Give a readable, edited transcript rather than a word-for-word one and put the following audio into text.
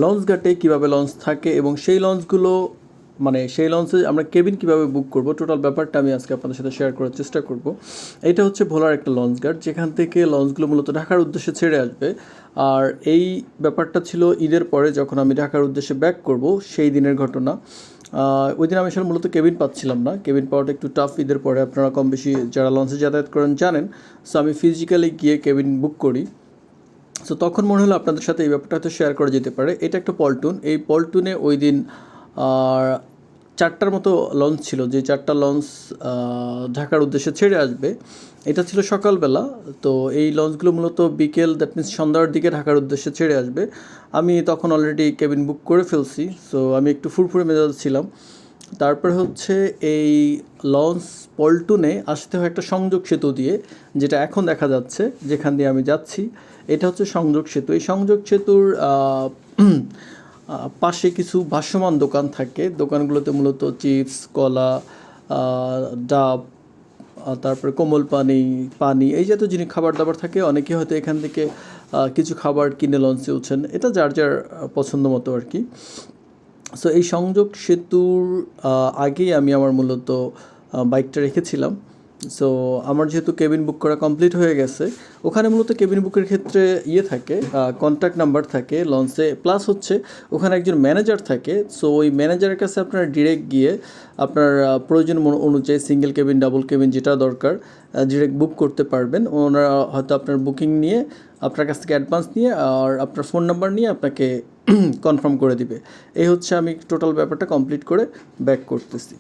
Launch ঘাটে কীভাবে launch থাকে এবং সেই লঞ্চগুলো মানে সেই লঞ্চে আমরা কেবিন কীভাবে বুক করব, টোটাল ব্যাপারটা আমি আজকে আপনাদের সাথে শেয়ার করার চেষ্টা করব। এটা হচ্ছে ভোলার একটা লঞ্চ ঘাট, যেখান থেকে লঞ্চগুলো মূলত ঢাকার উদ্দেশ্যে ছেড়ে আসবে। আর এই ব্যাপারটা ছিল ঈদের পরে, যখন আমি ঢাকার উদ্দেশ্যে ব্যাক করব সেই দিনের ঘটনা। ওই দিন আমি আসলে মূলত কেবিন পাচ্ছিলাম না, কেবিন পাওয়াটা একটু টাফ ঈদের পরে, আপনারা কম বেশি যারা লঞ্চে যাতায়াত করেন জানেন। সো আমি ফিজিক্যালি গিয়ে কেবিন বুক করি। সো তখন মনে হলো আপনাদের সাথে এই ব্যাপারটা হয়তো শেয়ার করা যেতে পারে। এটা একটা পল্টুন, এই পল্টুনে ওই দিন 4টার মতো লঞ্চ ছিল, যে 4টা লঞ্চ ঢাকার উদ্দেশ্যে ছেড়ে আসবে। এটা ছিল সকালবেলা। তো এই লঞ্চগুলো মূলত বিকেল, দ্যাট মিনস সন্ধ্যার দিকে ঢাকার উদ্দেশ্যে ছেড়ে আসবে। আমি তখন অলরেডি কেবিন বুক করে ফেলছি, সো আমি একটু ফুরফুরে মেজাজ ছিলাম। তারপরে হচ্ছে এই লঞ্চ পল্টুনে আসতে হয় একটা সংযোগ সেতু দিয়ে, যেটা এখন দেখা যাচ্ছে যেখান দিয়ে আমি যাচ্ছি। এটা হচ্ছে সংযোগ সেতু। এই সংযোগ সেতুর পাশে কিছু ভাসমান দোকান থাকে। দোকানগুলোতে মূলত চিপস, কলা, ডাব, তারপরে কোমল পানি, পানি এই জাতীয় জিনিস খাবার দাবার থাকে। অনেকে হয়তো এখান থেকে কিছু খাবার কিনে লঞ্চে উঠছেন, এটা যার যার পছন্দ মতো আর কি। সো এই সংযোগ সেতুর আগেই আমি আমার মূলত বাইকটা রেখেছিলাম। সো আমার যেহেতু কেবিন বুক করা কমপ্লিট হয়ে গেছে, ওখানে মূলত কেবিন বুকের ক্ষেত্রে থাকে, কন্ট্যাক্ট নাম্বার থাকে লঞ্চে, প্লাস হচ্ছে ওখানে একজন ম্যানেজার থাকে। সো ওই ম্যানেজারের কাছে আপনারা ডিরেক্ট গিয়ে আপনার প্রয়োজন অনুযায়ী সিঙ্গেল কেবিন, ডাবল কেবিন যেটা দরকার ডিরেক্ট বুক করতে পারবেন। ওনারা হয়তো আপনার বুকিং নিয়ে, আপনার কাছ থেকে অ্যাডভান্স নিয়ে আর আপনার ফোন নাম্বার নিয়ে আপনাকে কনফার্ম করে দিবে। এই হচ্ছে, আমি টোটাল ব্যাপারটা কমপ্লিট করে ব্যাক করতেছি।